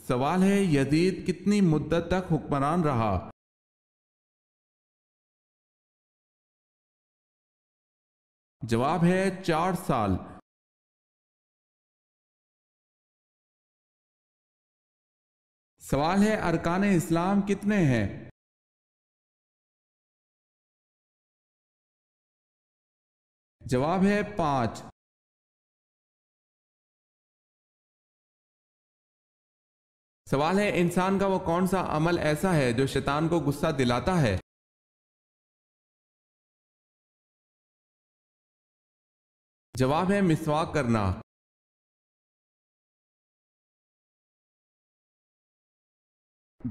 سوال ہے یزید کتنی مدت تک حکمران رہا؟ جواب ہے 4 سال۔ سوال ہے ارکان اسلام کتنے ہیں؟ جواب ہے 5۔ سوال ہے انسان کا وہ کون سا عمل ایسا ہے جو شیطان کو غصہ دلاتا ہے؟ جواب ہے مسواک کرنا۔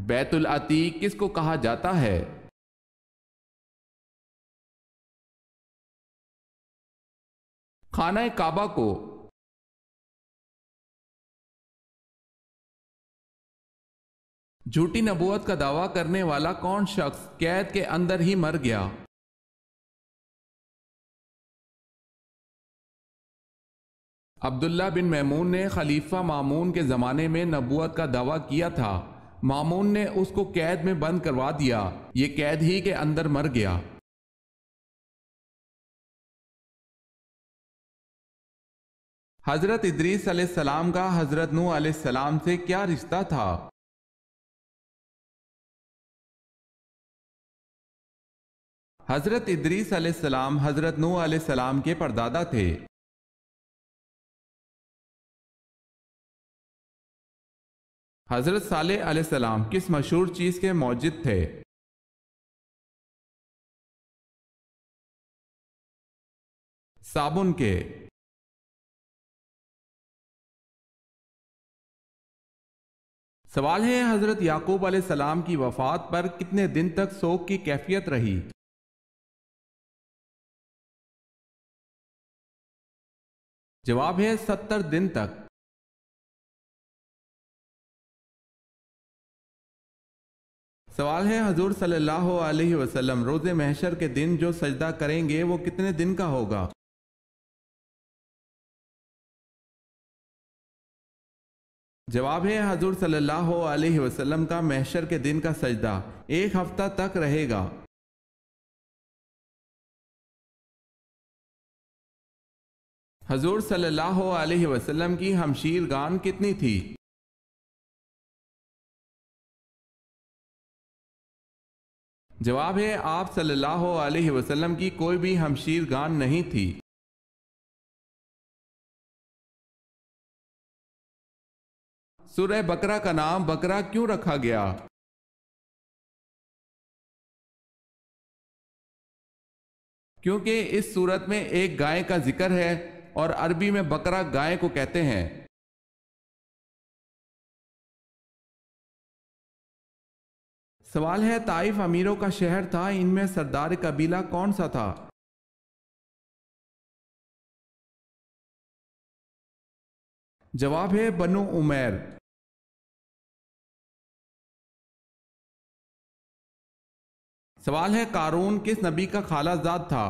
بیت العتیق کس کو کہا جاتا ہے؟ خانہ کعبہ کو۔ جھوٹی نبوت کا دعویٰ کرنے والا کون شخص قید کے اندر ہی مر گیا؟ عبداللہ بن میمون نے خلیفہ مامون کے زمانے میں نبوت کا دعویٰ کیا تھا۔ مامون نے اس کو قید میں بند کروا دیا، یہ قید ہی کے اندر مر گیا۔ حضرت ادریس علیہ السلام کا حضرت نوح علیہ السلام سے کیا رشتہ تھا؟ حضرت ادریس علیہ السلام حضرت نوح علیہ السلام کے پردادا تھے۔ حضرت صالح علیہ السلام کس مشہور چیز کے موجد تھے؟ صابن کے۔ سوال ہے حضرت یعقوب علیہ السلام کی وفات پر کتنے دن تک سوگ کی کیفیت رہی؟ جواب ہے 70 دن تک۔ سوال ہے حضور صلی اللہ علیہ وسلم روز محشر کے دن جو سجدہ کریں گے وہ کتنے دن کا ہوگا؟ جواب ہے حضور صلی اللہ علیہ وسلم کا محشر کے دن کا سجدہ 1 ہفتہ تک رہے گا۔ حضور صلی اللہ علیہ وسلم کی ہمشیر گان کتنی تھی؟ جواب ہے آپ صلی اللہ علیہ وسلم کی کوئی بھی ہمشیر گان نہیں تھی۔ سورہ بقرہ کا نام بقرہ کیوں رکھا گیا؟ کیونکہ اس سورت میں ایک گائے کا ذکر ہے اور عربی میں بقرہ گائے کو کہتے ہیں۔ سوال ہے طائف امیروں کا شہر تھا، ان میں سردار قبیلہ کون سا تھا؟ جواب ہے بنو عمیر۔ سوال ہے قارون کس نبی کا خالہ زاد تھا؟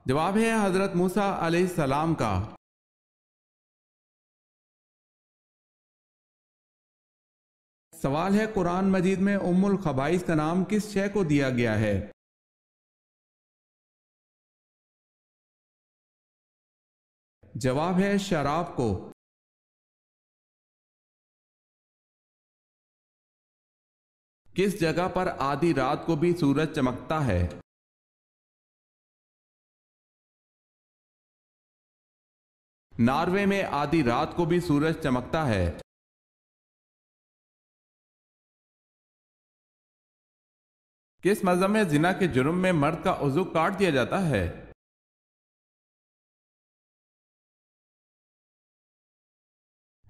جواب ہے حضرت موسیٰ علیہ السلام کا۔ سوال ہے قرآن مجید میں ام الخبائث کا نام کس شے کو دیا گیا ہے؟ جواب ہے شراب کو۔ کس جگہ پر آدھی رات کو بھی سورج چمکتا ہے؟ ناروے میں آدھی رات کو بھی سورج چمکتا ہے۔ کس مذہب میں زنا کے جرم میں مرد کا عضو کاٹ دیا جاتا ہے؟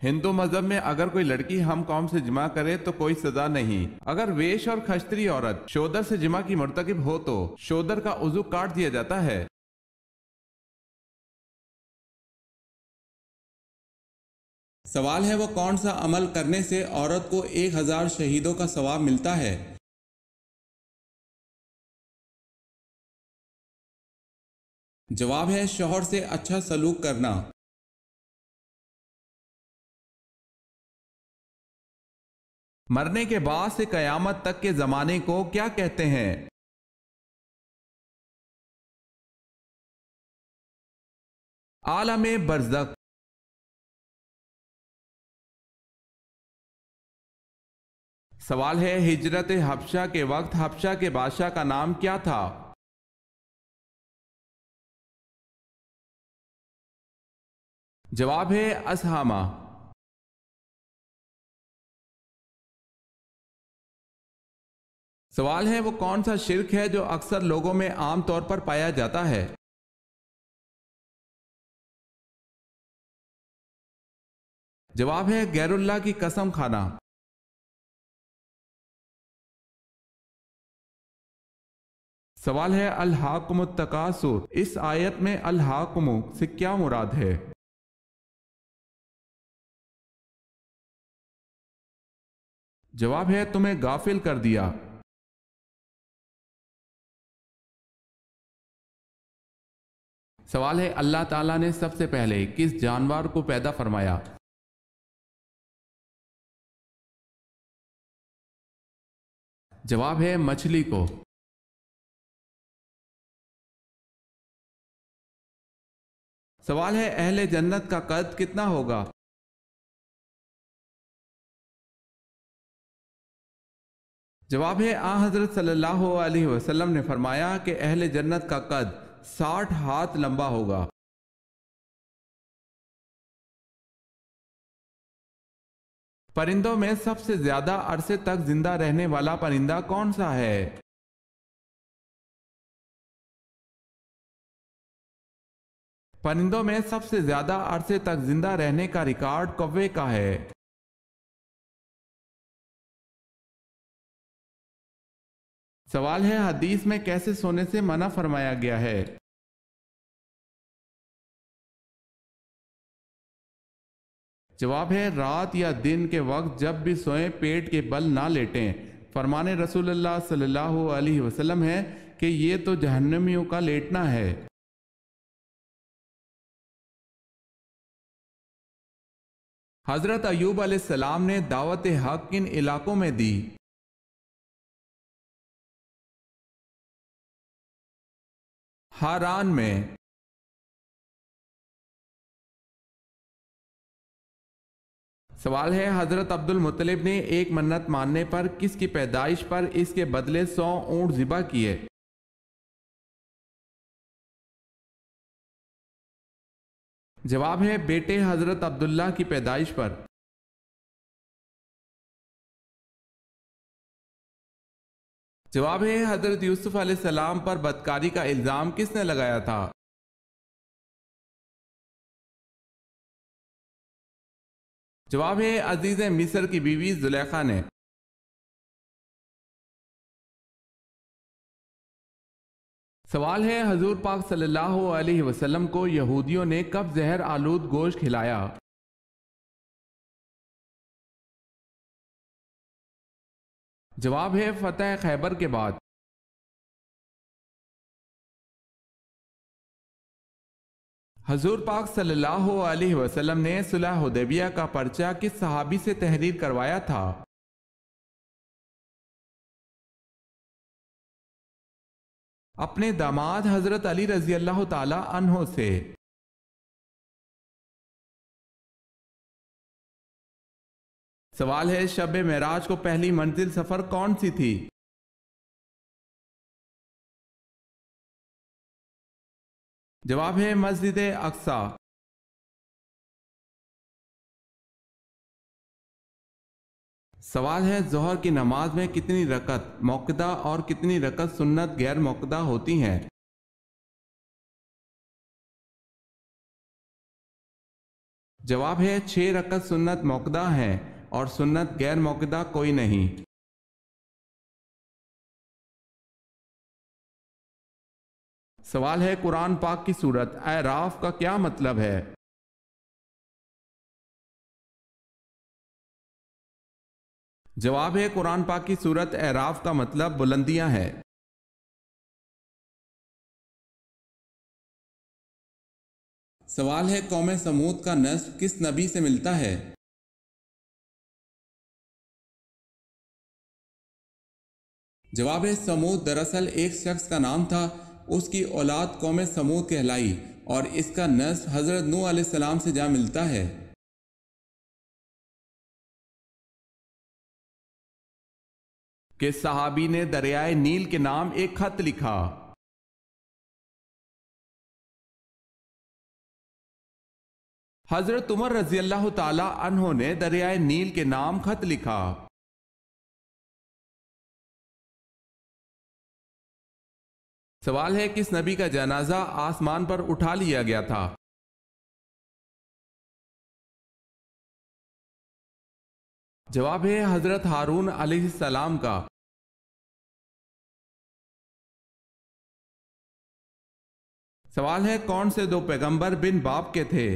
ہندو مذہب میں اگر کوئی لڑکی ہم قوم سے جمع کرے تو کوئی سزا نہیں، اگر ویش اور کھشتری عورت شودر سے جمع کی مرتکب ہو تو شودر کا عضو کاٹ دیا جاتا ہے۔ سوال ہے وہ کون سا عمل کرنے سے عورت کو 1000 شہیدوں کا ثواب ملتا ہے؟ جواب ہے شوہر سے اچھا سلوک کرنا۔ مرنے کے بعد سے قیامت تک کے زمانے کو کیا کہتے ہیں؟ عالم برزخ۔ سوال ہے ہجرت حبشہ کے وقت حبشہ کے بادشاہ کا نام کیا تھا؟ جواب ہے اسہامہ۔ سوال ہے وہ کون سا شرک ہے جو اکثر لوگوں میں عام طور پر پایا جاتا ہے؟ جواب ہے غیر اللہ کی قسم کھانا۔ سوال ہے الہاکم التکاثر، اس آیت میں الہاکم سے کیا مراد ہے؟ جواب ہے تمہیں غافل کر دیا۔ سوال ہے اللہ تعالیٰ نے سب سے پہلے کس جانور کو پیدا فرمایا؟ جواب ہے مچھلی کو۔ سوال ہے اہل جنت کا قد کتنا ہوگا؟ جواب ہے حضرت صلی اللہ علیہ وسلم نے فرمایا کہ اہل جنت کا قد 60 ہاتھ لمبا ہوگا۔ پرندوں میں سب سے زیادہ عرصے تک زندہ رہنے والا پرندہ کون سا ہے؟ پرندوں میں سب سے زیادہ عرصے تک زندہ رہنے کا ریکارڈ کوے کا ہے۔ سوال ہے حدیث میں کیسے سونے سے منع فرمایا گیا ہے؟ جواب ہے رات یا دن کے وقت جب بھی سوئیں پیٹ کے بل نہ لیٹیں۔ فرمان رسول اللہ صلی اللہ علیہ وسلم ہے کہ یہ تو جہنمیوں کا لیٹنا ہے۔ حضرت ایوب علیہ السلام نے دعوت حق کن علاقوں میں دی؟ ہاران میں۔ سوال ہے حضرت عبد المطلب نے ایک منت ماننے پر کس کی پیدائش پر اس کے بدلے 100 اونٹ ذبح کیے؟ جواب ہے بیٹے حضرت عبداللہ کی پیدائش پر۔ جواب ہے حضرت یوسف علیہ السلام پر بدکاری کا الزام کس نے لگایا تھا؟ جواب ہے عزیز مصر کی بیوی زلیخا نے۔ سوال ہے حضور پاک صلی اللہ علیہ وسلم کو یہودیوں نے کب زہر آلود گوشت کھلایا؟ جواب ہے فتح خیبر کے بعد۔ حضور پاک صلی اللہ علیہ وسلم نے صلح حدیبیہ کا پرچہ کس صحابی سے تحریر کروایا تھا؟ اپنے داماد حضرت علی رضی اللہ تعالی عنہ سے۔ سوال ہے شب معراج کو پہلی منزل سفر کون سی تھی؟ جواب ہے مسجد اقصی۔ سوال ہے ظہر کی نماز میں کتنی رکعت موقدہ اور کتنی رکعت سنت غیر موقدہ ہوتی ہیں؟ جواب ہے 6 رکعت سنت موقدہ ہیں اور سنت غیر موقدہ کوئی نہیں۔ سوال ہے قرآن پاک کی سورت اعراف کا کیا مطلب ہے؟ جواب ہے قرآن پاک کی سورت اعراف کا مطلب بلندیاں ہے۔ سوال ہے قوم سمود کا نسب کس نبی سے ملتا ہے؟ جواب ہے سمود دراصل ایک شخص کا نام تھا، اس کی اولاد قوم سمود کہلائی اور اس کا نسب حضرت نوح علیہ السلام سے جا ملتا ہے۔ کس صحابی نے دریائے نیل کے نام ایک خط لکھا؟ حضرت عمر رضی اللہ تعالی عنہ نے دریائے نیل کے نام خط لکھا۔ سوال ہے کس نبی کا جنازہ آسمان پر اٹھا لیا گیا تھا؟ جواب ہے حضرت ہارون علیہ السلام کا۔ سوال ہے کون سے دو پیغمبر بن باپ کے تھے؟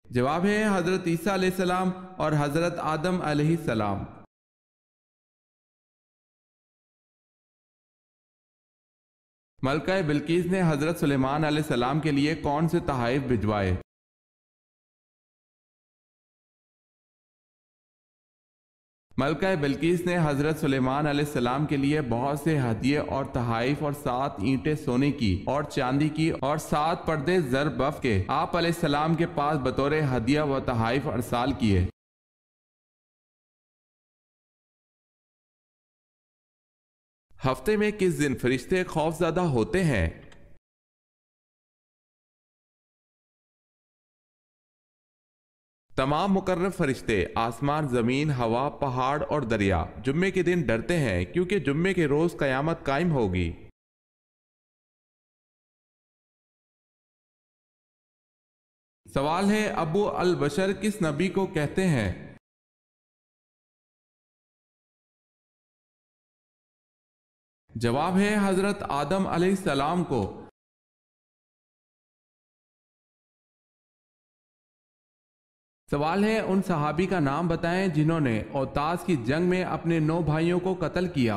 جواب ہے حضرت عیسیٰ علیہ السلام اور حضرت آدم علیہ السلام۔ ملکہ بلقیس نے حضرت سلیمان علیہ السلام کے لیے کون سے تحائف بھجوائے؟ ملکہ بلقیس نے حضرت سلیمان علیہ السلام کے لیے بہت سے ہدیے اور تحائف اور 7 اینٹیں سونے کی اور چاندی کی اور 7 پردے زر بف کے آپ علیہ السلام کے پاس بطور ہدیہ و تحائف ارسال کیے۔ ہفتے میں کس دن فرشتے خوفزدہ ہوتے ہیں؟ تمام مقرب فرشتے آسمان، زمین، ہوا، پہاڑ اور دریا جمعے کے دن ڈرتے ہیں کیونکہ جمعے کے روز قیامت قائم ہوگی۔ سوال ہے ابو البشر کس نبی کو کہتے ہیں؟ جواب ہے حضرت آدم علیہ السلام کو۔ سوال ہے ان صحابی کا نام بتائیں جنہوں نے اوتاس کی جنگ میں اپنے 9 بھائیوں کو قتل کیا۔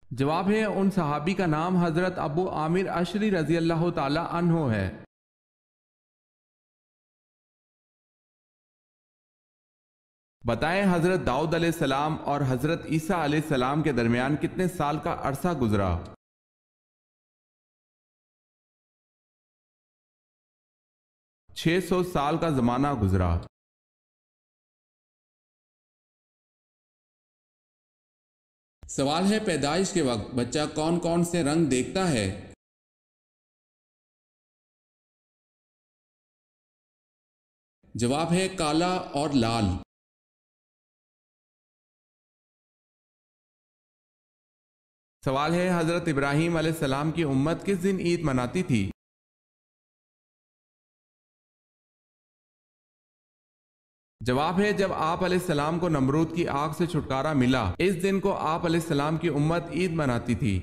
جواب ہے ان صحابی کا نام حضرت ابو عامر اشری رضی اللہ تعالی عنہ ہے۔ بتائیں حضرت داؤد علیہ السلام اور حضرت عیسیٰ علیہ السلام کے درمیان کتنے سال کا عرصہ گزرا؟ 600 سال کا زمانہ گزرا۔ سوال ہے پیدائش کے وقت بچہ کون کون سے رنگ دیکھتا ہے؟ جواب ہے کالا اور لال۔ سوال ہے حضرت ابراہیم علیہ السلام کی امت کس دن عید مناتی تھی؟ جواب ہے جب آپ علیہ السلام کو نمرود کی آگ سے چھٹکارا ملا، اس دن کو آپ علیہ السلام کی امت عید مناتی تھی۔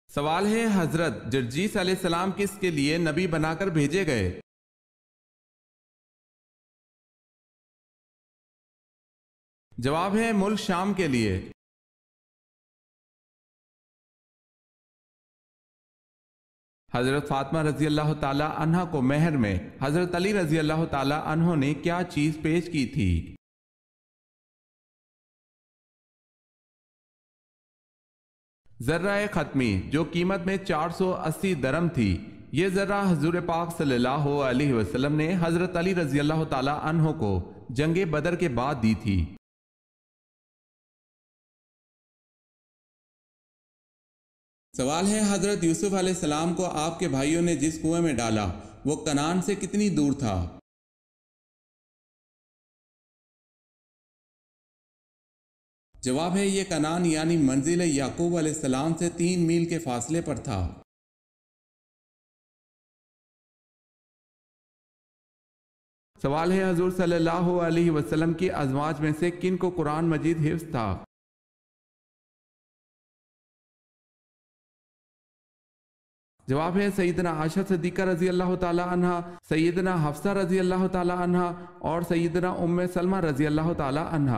سوال ہے حضرت جرجیس علیہ السلام کس کے لیے نبی بنا کر بھیجے گئے؟ جواب ہے ملک شام کے لیے۔ حضرت فاطمہ رضی اللہ تعالی عنہ کو مہر میں حضرت علی رضی اللہ تعالی عنہ نے کیا چیز پیش کی تھی؟ ذرہ ختمی جو قیمت میں 480 درم تھی۔ یہ ذرہ حضور پاک صلی اللہ علیہ وسلم نے حضرت علی رضی اللہ تعالی عنہ کو جنگ بدر کے بعد دی تھی۔ سوال ہے حضرت یوسف علیہ السلام کو آپ کے بھائیوں نے جس کنویں میں ڈالا وہ کنعان سے کتنی دور تھا؟ جواب ہے یہ کنعان یعنی منزل یعقوب علیہ السلام سے 3 میل کے فاصلے پر تھا۔ سوال ہے حضور صلی اللہ علیہ وسلم کی ازواج میں سے کن کو قرآن مجید حفظ تھا؟ جواب ہے سیدنا عائشہ صدیقہ رضی اللہ تعالی عنہ، سیدنا حفصہ رضی اللہ تعالی عنہ اور سیدنا ام سلمہ رضی اللہ تعالی عنہ۔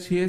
6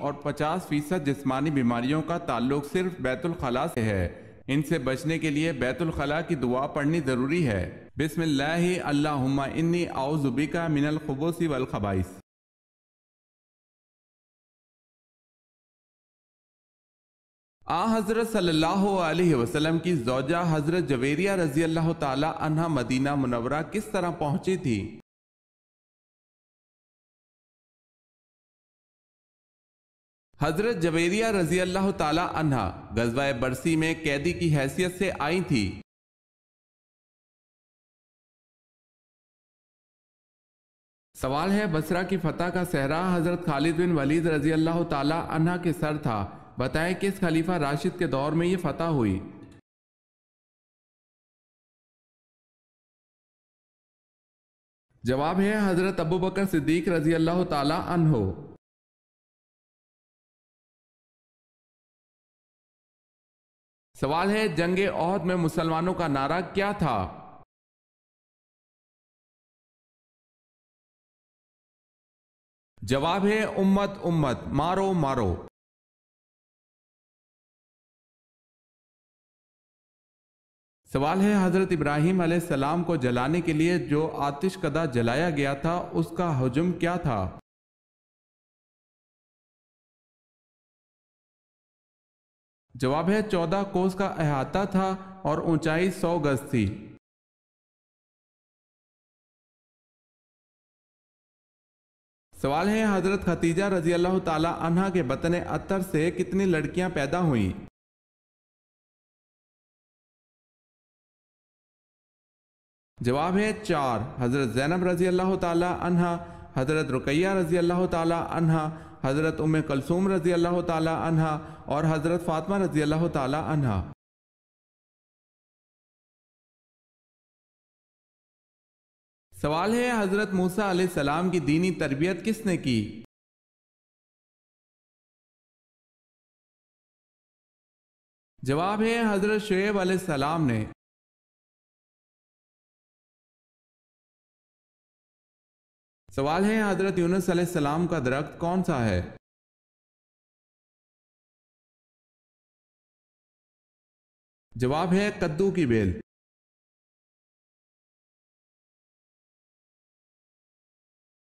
اور 50% جسمانی بیماریوں کا تعلق صرف بیت الخلاء سے ہے۔ ان سے بچنے کے لیے بیت الخلاء کی دعا پڑھنی ضروری ہے۔ بسم اللہ اللہم انی اعوذ بک من الخبث والخبائث۔ حضرت صلی اللہ علیہ وسلم کی زوجہ حضرت جویریہ رضی اللہ تعالی عنہ مدینہ منورہ کس طرح پہنچی تھی؟ حضرت جویریہ رضی اللہ تعالی عنہ غزوہ برسی میں قیدی کی حیثیت سے آئی تھی۔ سوال ہے، بصرہ کی فتح کا صحرا حضرت خالد بن ولید رضی اللہ تعالی عنہ کے سر تھا، بتائیں کس خلیفہ راشد کے دور میں یہ فتح ہوئی؟ جواب ہے حضرت ابو بکر صدیق رضی اللہ تعالی عنہ۔ سوال ہے، جنگ احد میں مسلمانوں کا نعرہ کیا تھا؟ جواب ہے امت امت، مارو مارو۔ سوال ہے، حضرت ابراہیم علیہ السلام کو جلانے کے لیے جو آتش کدہ جلایا گیا تھا اس کا حجم کیا تھا؟ جواب ہے 14 کوس کا احاطہ تھا اور اونچائی 100 گز تھی۔ سوال ہے، حضرت ختیجہ رضی اللہ تعالی عنہ کے بطن اطہر سے کتنی لڑکیاں پیدا ہوئیں؟ جواب ہے 4، حضرت زینب رضی اللہ تعالی عنہ، حضرت رقیہ رضی اللہ تعالی عنہ، حضرت ام کلثوم رضی اللہ تعالی عنہ اور حضرت فاطمہ رضی اللہ تعالی عنہ۔ سوال ہے، حضرت موسیٰ علیہ السلام کی دینی تربیت کس نے کی؟ جواب ہے حضرت شعیب علیہ السلام نے۔ سوال ہے، حضرت یونس علیہ السلام کا درخت کون سا ہے؟ جواب ہے کدو کی بیل۔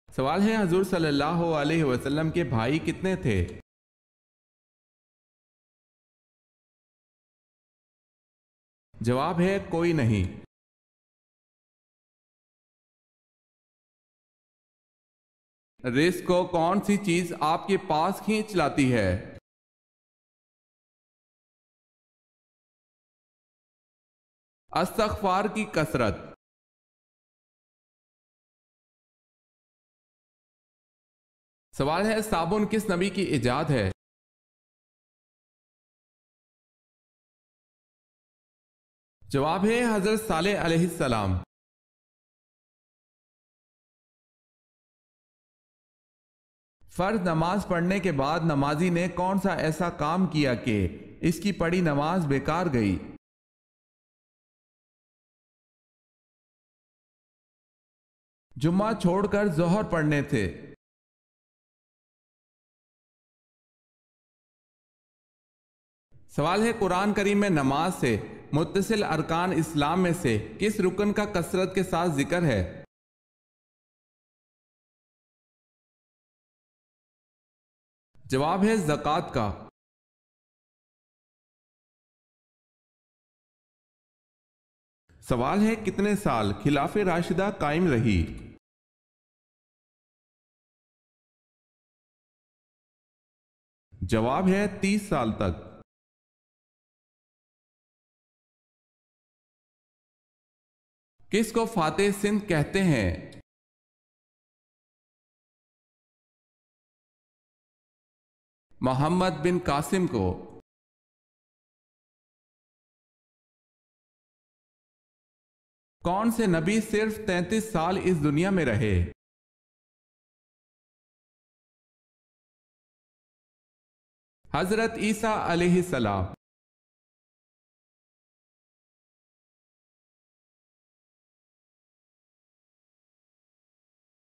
سوال ہے، حضور صلی اللہ علیہ وسلم کے بھائی کتنے تھے؟ جواب ہے کوئی نہیں۔ رزق کو کون سی چیز آپ کے پاس کھینچ لاتی ہے؟ استغفار کی کثرت۔ سوال ہے، صابن کس نبی کی ایجاد ہے؟ جواب ہے حضرت صالح علیہ السلام۔ فرض نماز پڑھنے کے بعد نمازی نے کون سا ایسا کام کیا کہ اس کی پڑھی نماز بیکار گئی؟ جمعہ چھوڑ کر ظہر پڑھنے تھے۔ سوال ہے، قرآن کریم میں نماز سے متصل ارکان اسلام میں سے کس رکن کا کثرت کے ساتھ ذکر ہے؟ جواب ہے زکوٰۃ کا۔ سوال ہے، کتنے سال خلافت راشدہ قائم رہی؟ جواب ہے 30 سال تک۔ کس کو فاتح سندھ کہتے ہیں؟ محمد بن قاسم کو۔ کون سے نبی صرف 33 سال اس دنیا میں رہے؟ حضرت عیسیٰ علیہ السلام۔